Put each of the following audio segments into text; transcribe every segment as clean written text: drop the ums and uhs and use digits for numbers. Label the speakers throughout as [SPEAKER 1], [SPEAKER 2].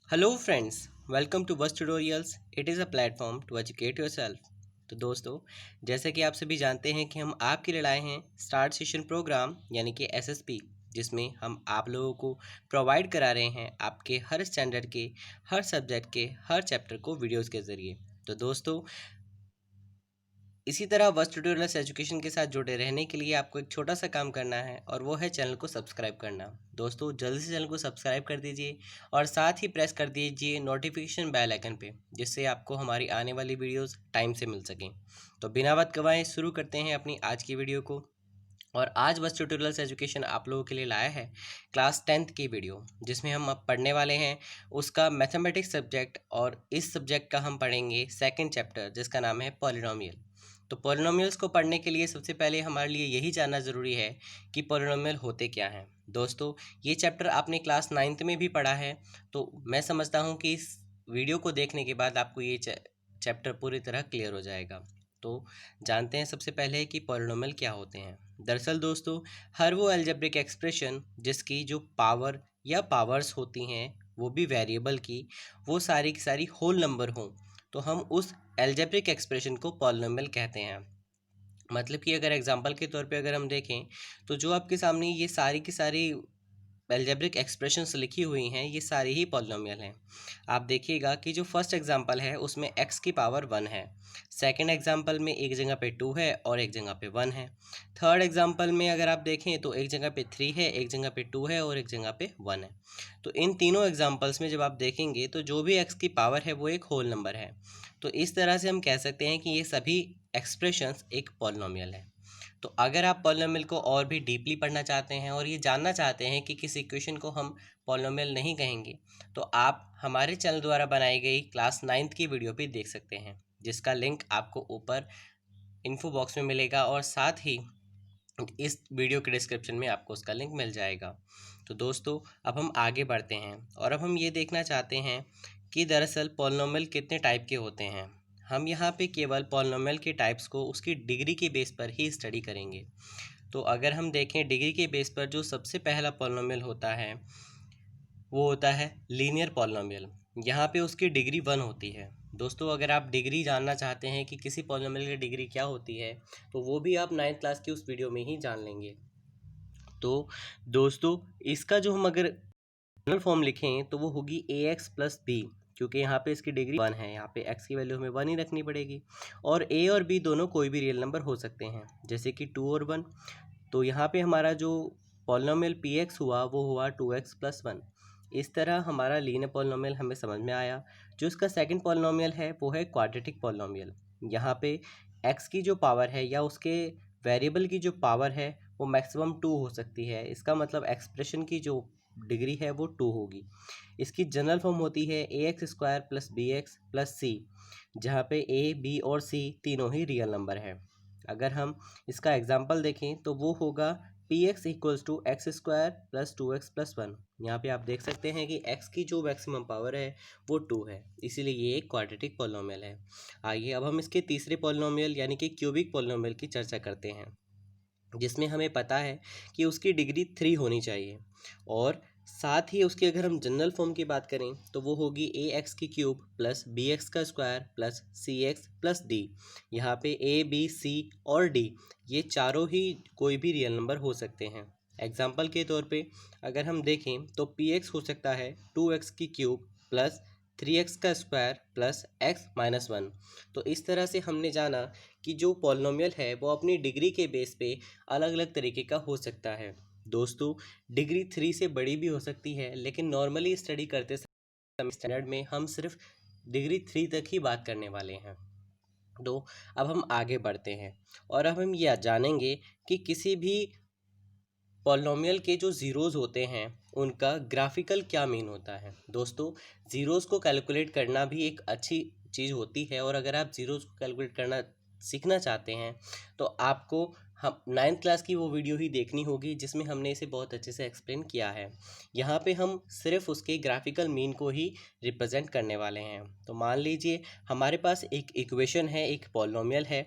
[SPEAKER 1] Hello friends, welcome to बस tutorials. It is a platform to educate yourself. तो दोस्तों, जैसे कि आप सभी जानते हैं कि हम आपके लिए लाए हैं स्टार्ट सेशन प्रोग्राम यानी कि एसएसपी, जिसमें हम आप लोगों को प्रोवाइड करा रहे हैं आपके हर स्टैंडर्ड के, हर सब्जेक्ट के, हर चैप्टर को वीडियोज़ के ज़रिए। तो दोस्तों, इसी तरह बस ट्यूटोरियल्स एजुकेशन के साथ जुड़े रहने के लिए आपको एक छोटा सा काम करना है और वो है चैनल को सब्सक्राइब करना। दोस्तों, जल्दी से चैनल को सब्सक्राइब कर दीजिए और साथ ही प्रेस कर दीजिए नोटिफिकेशन बेल आइकन पे, जिससे आपको हमारी आने वाली वीडियोस टाइम से मिल सकें। तो बिना वक्त गवाए शुरू करते हैं अपनी आज की वीडियो को। और आज बस ट्यूटोरियल्स एजुकेशन आप लोगों के लिए लाया है क्लास 10th की वीडियो, जिसमें हम अब पढ़ने वाले हैं उसका मैथमेटिक्स सब्जेक्ट। और इस सब्जेक्ट का हम पढ़ेंगे सेकंड चैप्टर, जिसका नाम है पॉलिनोमियल। तो पॉलिनोमियल्स को पढ़ने के लिए सबसे पहले हमारे लिए यही जानना ज़रूरी है कि पॉलिनोमियल होते क्या हैं। दोस्तों, ये चैप्टर आपने क्लास 9th में भी पढ़ा है, तो मैं समझता हूँ कि इस वीडियो को देखने के बाद आपको ये चैप्टर पूरी तरह क्लियर हो जाएगा। तो जानते हैं सबसे पहले कि पॉलिनोमियल क्या होते हैं। दरअसल दोस्तों, हर वो अलजेब्रिक एक्सप्रेशन जिसकी जो पावर या पावर्स होती हैं, वो भी वेरिएबल की, वो सारी की सारी होल नंबर हों, तो हम उस अलजेब्रिक एक्सप्रेशन को पॉलिनोमियल कहते हैं। मतलब कि अगर एग्जांपल के तौर पे अगर हम देखें, तो जो आपके सामने ये सारी की सारी अलजेब्रिक एक्सप्रेशंस लिखी हुई हैं, ये सारी ही पॉलिनोमियल हैं। आप देखिएगा कि जो फर्स्ट एग्जांपल है उसमें x की पावर 1 है। सेकंड एग्जांपल में एक जगह पे 2 है और एक जगह पे 1 है। थर्ड एग्जांपल में अगर आप देखें तो एक जगह पे 3 है, एक जगह पे 2 है और एक जगह पे 1 है। तो इन तीनों एग्जांपल्स में जब आप देखेंगे तो जो भी x की पावर है वो एक होल नंबर है। तो इस तरह से हम कह सकते हैं कि ये सभी एक्सप्रेशंस एक पॉलिनोमियल है। तो अगर आप पॉलिनोमियल को और भी डीपली पढ़ना चाहते हैं और ये जानना चाहते हैं कि किस इक्वेशन को हम पॉलिनोमियल नहीं कहेंगे, तो आप हमारे चैनल द्वारा बनाई गई क्लास 9th की वीडियो भी देख सकते हैं, जिसका लिंक आपको ऊपर इन्फो बॉक्स में मिलेगा और साथ ही इस वीडियो के डिस्क्रिप्शन में आपको उसका लिंक मिल जाएगा। तो दोस्तों, अब हम आगे बढ़ते हैं और अब हम ये देखना चाहते हैं कि दरअसल पॉलिनोमियल कितने टाइप के होते हैं। हम यहाँ पे केवल पॉलिनोमियल के टाइप्स को उसकी डिग्री के बेस पर ही स्टडी करेंगे। तो अगर हम देखें डिग्री के बेस पर, जो सबसे पहला पॉलिनोमियल होता है वो होता है लीनियर पॉलिनोमियल। यहाँ पे उसकी डिग्री 1 होती है। दोस्तों, अगर आप डिग्री जानना चाहते हैं कि किसी पॉलिनोमियल की डिग्री क्या होती है, तो वो भी आप 9th क्लास की उस वीडियो में ही जान लेंगे। तो दोस्तों, इसका जो हम अगर जनरल फॉर्म लिखें तो वो होगी ए एक्स प्लस बी, क्योंकि यहाँ पे इसकी डिग्री 1 है, यहाँ पे x की वैल्यू हमें 1 ही रखनी पड़ेगी। और a और b दोनों कोई भी रियल नंबर हो सकते हैं, जैसे कि 2 और 1। तो यहाँ पे हमारा जो पॉलिनोमियल पी एक्स हुआ वो हुआ 2x प्लस 1। इस तरह हमारा लीनियर पॉलिनोमियल हमें समझ में आया। जो इसका सेकंड पॉलिनोमियल है वो है क्वाड्रेटिक पॉलिनोमियल। यहाँ पे x की जो पावर है या उसके वेरिएबल की जो पावर है वो मैक्सिमम 2 हो सकती है। इसका मतलब एक्सप्रेशन की जो डिग्री है वो 2 होगी। इसकी जनरल फॉर्म होती है a x square plus b x plus c, जहाँ पे ए बी और सी तीनों ही रियल नंबर है। अगर हम इसका एग्जाम्पल देखें तो वो होगा P X equals to X square plus 2x plus 1। यहाँ पे आप देख सकते हैं कि x की जो मैक्सिमम पावर है वो 2 है, इसीलिए ये एक क्वाड्रेटिक पॉलिनोमियल है। आइए अब हम इसके तीसरे पॉलिनोमियल यानी कि क्यूबिक पॉलिनोमियल की चर्चा करते हैं, जिसमें हमें पता है कि उसकी डिग्री 3 होनी चाहिए। और साथ ही उसकी अगर हम जनरल फॉर्म की बात करें तो वो होगी ए एक्स की क्यूब प्लस बी एक्स का square plus c x plus D. यहाँ पे ए बी सी और डी ये चारों ही कोई भी रियल नंबर हो सकते हैं। एग्जाम्पल के तौर पे अगर हम देखें तो पी एक्स हो सकता है 2x की क्यूब प्लस 3x का स्क्वायर प्लस x माइनस 1। तो इस तरह से हमने जाना कि जो पॉलिनोमियल है वो अपनी डिग्री के बेस पे अलग अलग तरीके का हो सकता है। दोस्तों, डिग्री 3 से बड़ी भी हो सकती है, लेकिन नॉर्मली स्टडी करते समय स्टैंडर्ड में हम सिर्फ डिग्री 3 तक ही बात करने वाले हैं। तो अब हम आगे बढ़ते हैं और अब हम यह जानेंगे कि किसी भी पॉलिनोमियल के जो ज़ीरोज़ होते हैं उनका ग्राफिकल क्या मीन होता है। दोस्तों, ज़ीरोज़ को कैलकुलेट करना भी एक अच्छी चीज़ होती है, और अगर आप ज़ीरोज़ को कैलकुलेट करना सीखना चाहते हैं तो आपको हम 9th क्लास की वो वीडियो ही देखनी होगी, जिसमें हमने इसे बहुत अच्छे से एक्सप्लेन किया है। यहाँ पे हम सिर्फ उसके ग्राफिकल मीन को ही रिप्रेजेंट करने वाले हैं। तो मान लीजिए हमारे पास एक इक्वेशन है, एक पॉलिनोमियल है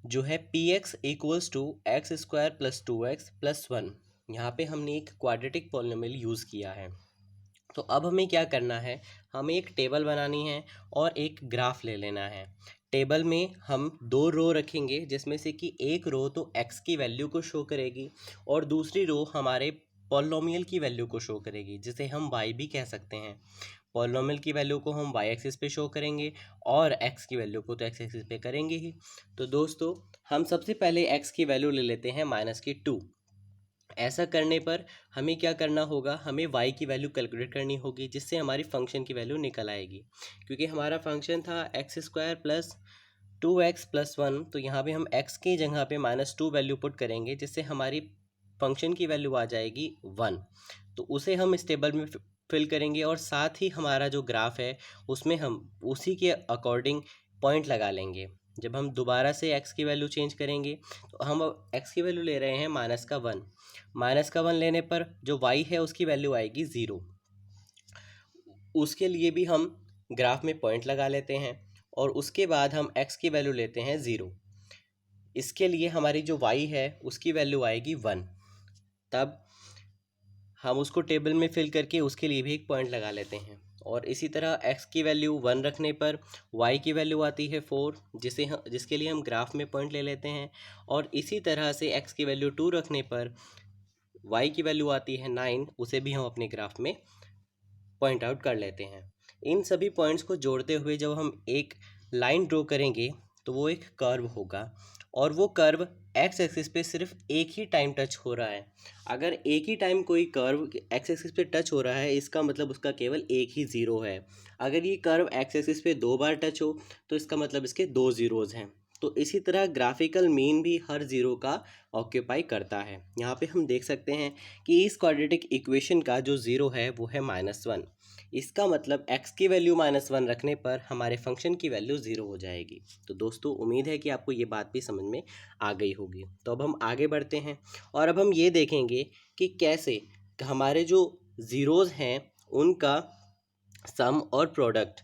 [SPEAKER 1] जो है P X equals to X square plus 2x plus 1। यहाँ पे हमने एक क्वाड्रेटिक पॉलिनोमियल यूज़ किया है। तो अब हमें क्या करना है, हमें एक टेबल बनानी है और एक ग्राफ ले लेना है। टेबल में हम दो रो रखेंगे, जिसमें से कि एक रो तो x की वैल्यू को शो करेगी और दूसरी रो हमारे पॉलिनॉमियल की वैल्यू को शो करेगी, जिसे हम y भी कह सकते हैं। पॉलिनॉमियल की वैल्यू को हम y एक्सिस पे शो करेंगे और x की वैल्यू को तो x एक्सिस पे करेंगे ही। तो दोस्तों हम सबसे पहले x की वैल्यू ले लेते हैं -2। ऐसा करने पर हमें क्या करना होगा, हमें y की वैल्यू कैलकुलेट करनी होगी, जिससे हमारी फंक्शन की वैल्यू निकल आएगी। क्योंकि हमारा फंक्शन था x² प्लस 2x प्लस 1, तो यहाँ पे हम x की जगह पे -2 वैल्यू पुट करेंगे, जिससे हमारी फंक्शन की वैल्यू आ जाएगी 1। तो उसे हम इस टेबल में फिल करेंगे और साथ ही हमारा जो ग्राफ है उसमें हम उसी के अकॉर्डिंग पॉइंट लगा लेंगे। जब हम दोबारा से x की वैल्यू चेंज करेंगे तो हम अब x की वैल्यू ले रहे हैं -1। -1 लेने पर जो y है उसकी वैल्यू आएगी 0। उसके लिए भी हम ग्राफ में पॉइंट लगा लेते हैं और उसके बाद हम x की वैल्यू लेते हैं 0। इसके लिए हमारी जो y है उसकी वैल्यू आएगी 1। तब हम उसको टेबल में फिल करके उसके लिए भी एक पॉइंट लगा लेते हैं। और इसी तरह x की वैल्यू 1 रखने पर y की वैल्यू आती है 4, जिसके लिए हम ग्राफ में पॉइंट ले लेते हैं। और इसी तरह से x की वैल्यू 2 रखने पर y की वैल्यू आती है 9, उसे भी हम अपने ग्राफ में पॉइंट आउट कर लेते हैं। इन सभी पॉइंट्स को जोड़ते हुए जब हम एक लाइन ड्रॉ करेंगे तो वो एक कर्व होगा, और वो कर्व एक्स एक्सिस पे सिर्फ एक ही टाइम टच हो रहा है। अगर एक ही टाइम कोई कर्व एक्स एक्सिस पे टच हो रहा है, इसका मतलब उसका केवल एक ही ज़ीरो है। अगर ये कर्व एक्स एक्सिस पे दो बार टच हो तो इसका मतलब इसके दो ज़ीरोज़ हैं। तो इसी तरह ग्राफिकल मीन भी हर ज़ीरो का ऑक्यूपाई करता है। यहाँ पे हम देख सकते हैं कि इस क्वाड्रेटिक इक्वेशन का जो ज़ीरो है वो है -1। इसका मतलब x की वैल्यू -1 रखने पर हमारे फंक्शन की वैल्यू 0 हो जाएगी। तो दोस्तों उम्मीद है कि आपको ये बात भी समझ में आ गई होगी। तो अब हम आगे बढ़ते हैं और अब हम ये देखेंगे कि कैसे हमारे जो ज़ीरोज़ हैं उनका सम और प्रोडक्ट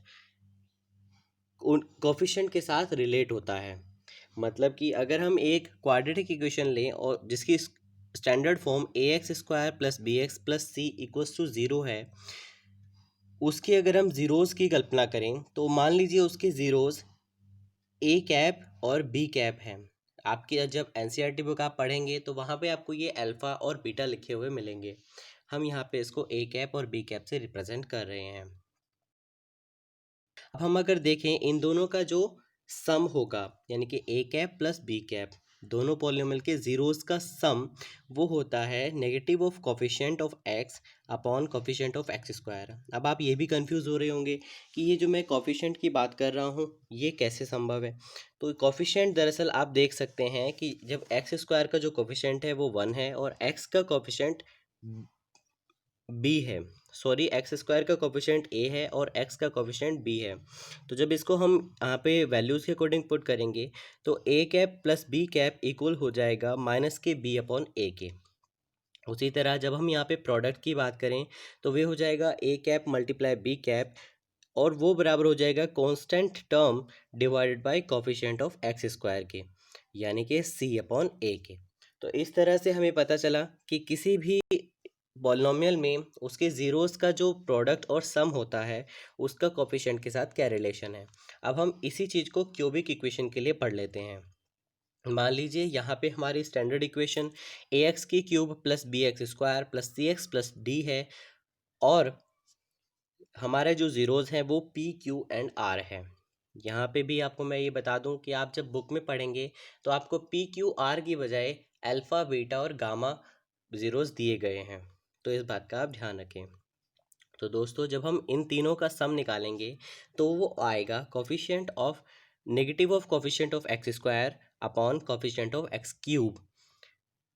[SPEAKER 1] उन कोफिशिएंट के साथ रिलेट होता है। मतलब कि अगर हम एक क्वाड्रेटिक इक्वेशन लें और जिसकी standard form ax² plus bx plus c equals to 0 है, उसकी अगर हम ज़ीरोज़ की कल्पना करें तो मान लीजिए उसके ज़ीरोज़ ए कैप और बी कैप हैं। आपकी जब एनसीईआरटी बुक आप पढ़ेंगे तो वहाँ पे आपको ये अल्फ़ा और बीटा लिखे हुए मिलेंगे। हम यहाँ पे इसको ए कैप और बी कैप से रिप्रेजेंट कर रहे हैं। अब हम अगर देखें इन दोनों का जो सम होगा, यानी कि ए कैप प्लस बी कैप, दोनों पॉलिनॉमियल के ज़ीरोज़ का सम, वो होता है negative of coefficient of x upon coefficient of x square. अब आप ये भी कंफ्यूज हो रहे होंगे कि ये जो मैं कोफिशिएंट की बात कर रहा हूँ ये कैसे संभव है। तो कोफिशिएंट दरअसल आप देख सकते हैं कि जब एक्स स्क्वायर का जो कोफिशिएंट है वो 1 है और एक्स का कोफिशिएंट बी है, सॉरी एक्स स्क्वायर का कोफिशिएंट ए है और एक्स का कोफिशिएंट बी है। तो जब इसको हम यहाँ पे वैल्यूज़ के अकॉर्डिंग पुट करेंगे तो a cap plus b cap equal हो जाएगा माइनस के बी अपॉन ए के। उसी तरह जब हम यहाँ पे प्रोडक्ट की बात करें तो वे हो जाएगा A cap multiply B cap, और वो बराबर हो जाएगा constant term divided by coefficient of x square के, यानी कि सी अपॉन ए के। तो इस तरह से हमें पता चला कि किसी भी पॉलिनॉमियल में उसके ज़ीरोज़ का जो प्रोडक्ट और सम होता है उसका कोफिशिएंट के साथ क्या रिलेशन है। अब हम इसी चीज़ को क्यूबिक इक्वेशन के लिए पढ़ लेते हैं। मान लीजिए यहाँ पे हमारी स्टैंडर्ड इक्वेशन ए एक्स की cube plus b x square plus c x plus d है, और हमारे जो ज़ीरोज़ हैं वो पी क्यू एंड आर है। यहाँ पे भी आपको मैं ये बता दूँ कि आप जब बुक में पढ़ेंगे तो आपको पी क्यू आर की बजाय अल्फ़ा बीटा और गामा ज़ीरोज़ दिए गए हैं, तो इस बात का आप ध्यान रखें। तो दोस्तों जब हम इन तीनों का सम निकालेंगे तो वो आएगा coefficient of negative of coefficient of x square upon coefficient of x cube.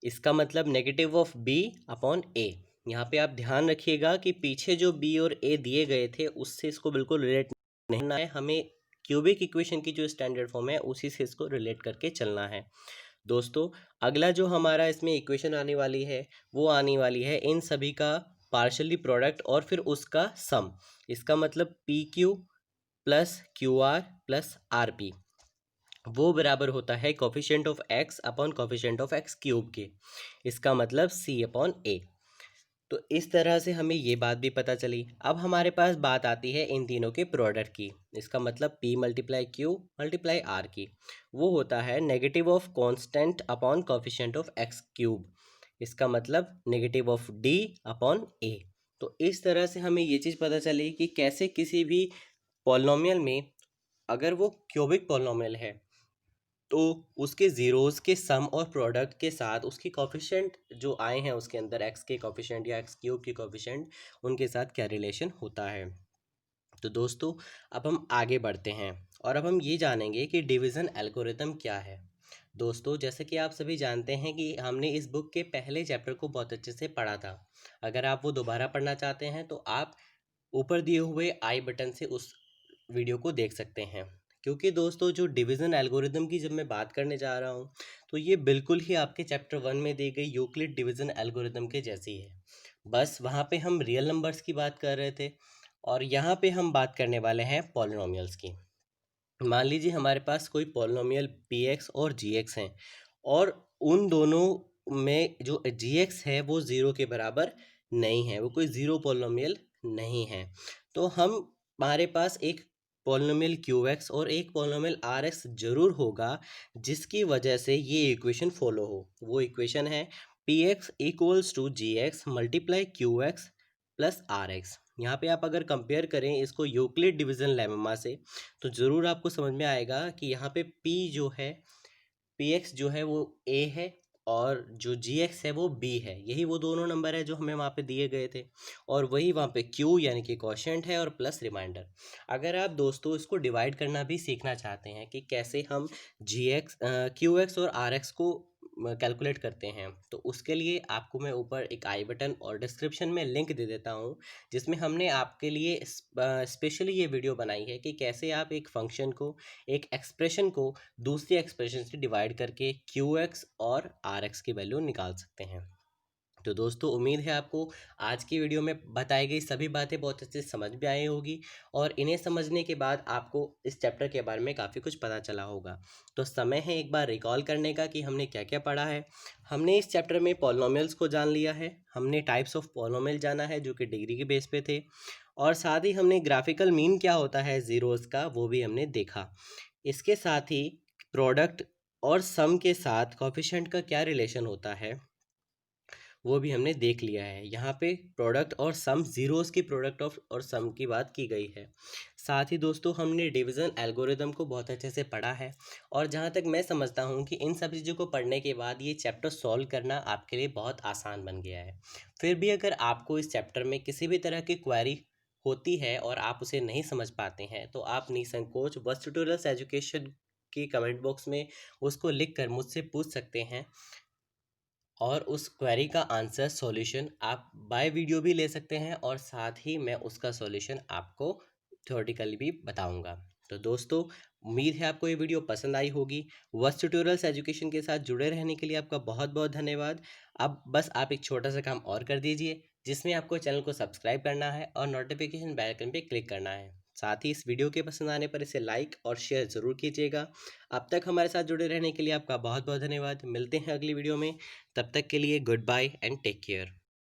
[SPEAKER 1] इसका मतलब नेगेटिव ऑफ बी अपॉन ए। यहाँ पे आप ध्यान रखिएगा कि पीछे जो बी और ए दिए गए थे उससे इसको बिल्कुल रिलेट नहीं करना है, हमें क्यूबिक इक्वेशन की जो स्टैंडर्ड फॉर्म है उसी से इसको रिलेट करके चलना है। दोस्तों अगला जो हमारा इसमें इक्वेशन आने वाली है वो आने वाली है इन सभी का पार्शली प्रोडक्ट और फिर उसका सम। इसका मतलब P Q plus Q R plus R P, वो बराबर होता है coefficient of x upon coefficient of x cube के। इसका मतलब सी अपॉन ए। तो इस तरह से हमें ये बात भी पता चली। अब हमारे पास बात आती है इन तीनों के प्रोडक्ट की। इसका मतलब P multiply Q multiply R की, वो होता है negative of constant upon coefficient of x cube. इसका मतलब negative of D upon A। तो इस तरह से हमें ये चीज़ पता चली कि कैसे किसी भी पॉलिनॉमियल में अगर वो क्यूबिक पॉलिनॉमियल है तो उसके ज़ीरोज़ के सम और प्रोडक्ट के साथ उसकी कोफिशिएंट जो आए हैं उसके अंदर एक्स के कोफिशिएंट या एक्स क्यूब की कोफिशिएंट, उनके साथ क्या रिलेशन होता है। तो दोस्तों, अब हम आगे बढ़ते हैं और अब हम ये जानेंगे कि डिवीज़न एल्गोरिथम क्या है। दोस्तों, जैसे कि आप सभी जानते हैं कि हमने इस बुक के पहले चैप्टर को बहुत अच्छे से पढ़ा था। अगर आप वो दोबारा पढ़ना चाहते हैं तो आप ऊपर दिए हुए आई बटन से उस वीडियो को देख सकते हैं। क्योंकि दोस्तों, जो डिवीज़न एल्गोरिदम की जब मैं बात करने जा रहा हूँ तो ये बिल्कुल ही आपके चैप्टर 1 में दी गई यूक्लिड डिवीज़न एल्गोरिदम के जैसी है। बस वहाँ पे हम रियल नंबर्स की बात कर रहे थे और यहाँ पे हम बात करने वाले हैं पॉलिनॉमियल्स की। मान लीजिए हमारे पास कोई पॉलिनॉमियल पी एक्स और जी एक्स हैं और उन दोनों में जो जी एक्स है वो ज़ीरो के बराबर नहीं है, वो कोई ज़ीरो पॉलिनॉमियल नहीं है। तो हमारे पास एक पॉलिनॉमियल क्यू एक्स और एक पॉलिनॉमियल आर एक्स जरूर होगा जिसकी वजह से ये इक्वेशन फॉलो हो। वो इक्वेशन है P X equals to G X multiply Q X plus R X. यहाँ पे आप अगर कंपेयर करें इसको यूक्लिड डिवीज़न लेमा से तो ज़रूर आपको समझ में आएगा कि यहाँ पे P जो है, पी एक्स जो है वो A है और जो जी एक्स है वो B है। यही वो दोनों नंबर है जो हमें वहाँ पे दिए गए थे और वही वहाँ पे Q यानी कि क्वोशिएंट है और प्लस रिमाइंडर। अगर आप दोस्तों इसको डिवाइड करना भी सीखना चाहते हैं कि कैसे हम क्यू एक्स और आर एक्स को कैलकुलेट करते हैं तो उसके लिए आपको मैं ऊपर एक आई बटन और डिस्क्रिप्शन में लिंक दे देता हूँ जिसमें हमने आपके लिए स्पेशली ये वीडियो बनाई है कि कैसे आप एक फंक्शन को, एक एक्सप्रेशन को दूसरी एक्सप्रेशन से डिवाइड करके क्यू एक्स और आर एक्स की वैल्यू निकाल सकते हैं। तो दोस्तों, उम्मीद है आपको आज की वीडियो में बताई गई सभी बातें बहुत अच्छे से समझ में आई होगी और इन्हें समझने के बाद आपको इस चैप्टर के बारे में काफ़ी कुछ पता चला होगा। तो समय है एक बार रिकॉल करने का कि हमने क्या क्या पढ़ा है। हमने इस चैप्टर में पॉलिनॉमियल्स को जान लिया है, हमने टाइप्स ऑफ पॉलिनॉमियल जाना है जो कि डिग्री के बेस पे थे और साथ ही हमने ग्राफिकल मीन क्या होता है ज़ीरोज़ का वो भी हमने देखा। इसके साथ ही प्रोडक्ट और सम के साथ कोफिशिएंट का क्या रिलेशन होता है वो भी हमने देख लिया है। यहाँ पे प्रोडक्ट और सम, ज़ीरोज़ की प्रोडक्ट ऑफ और सम की बात की गई है। साथ ही दोस्तों, हमने डिवीज़न एल्गोरिदम को बहुत अच्छे से पढ़ा है और जहाँ तक मैं समझता हूँ कि इन सब चीज़ों को पढ़ने के बाद ये चैप्टर सॉल्व करना आपके लिए बहुत आसान बन गया है। फिर भी अगर आपको इस चैप्टर में किसी भी तरह की क्वेरी होती है और आप उसे नहीं समझ पाते हैं तो आप निसंकोच बस ट्यूटोरियल्स एजुकेशन की कमेंट बॉक्स में उसको लिख कर मुझसे पूछ सकते हैं और उस क्वेरी का आंसर सॉल्यूशन आप बाय वीडियो भी ले सकते हैं और साथ ही मैं उसका सॉल्यूशन आपको थ्योरेटिकली भी बताऊंगा। तो दोस्तों, उम्मीद है आपको ये वीडियो पसंद आई होगी। वस्त ट्यूटोरियल्स एजुकेशन के साथ जुड़े रहने के लिए आपका बहुत बहुत धन्यवाद। अब बस आप एक छोटा सा काम और कर दीजिए जिसमें आपको चैनल को सब्सक्राइब करना है और नोटिफिकेशन बेल आइकन पे क्लिक करना है। साथ ही इस वीडियो के पसंद आने पर इसे लाइक और शेयर ज़रूर कीजिएगा। अब तक हमारे साथ जुड़े रहने के लिए आपका बहुत बहुत धन्यवाद। मिलते हैं अगली वीडियो में, तब तक के लिए good bye and take care.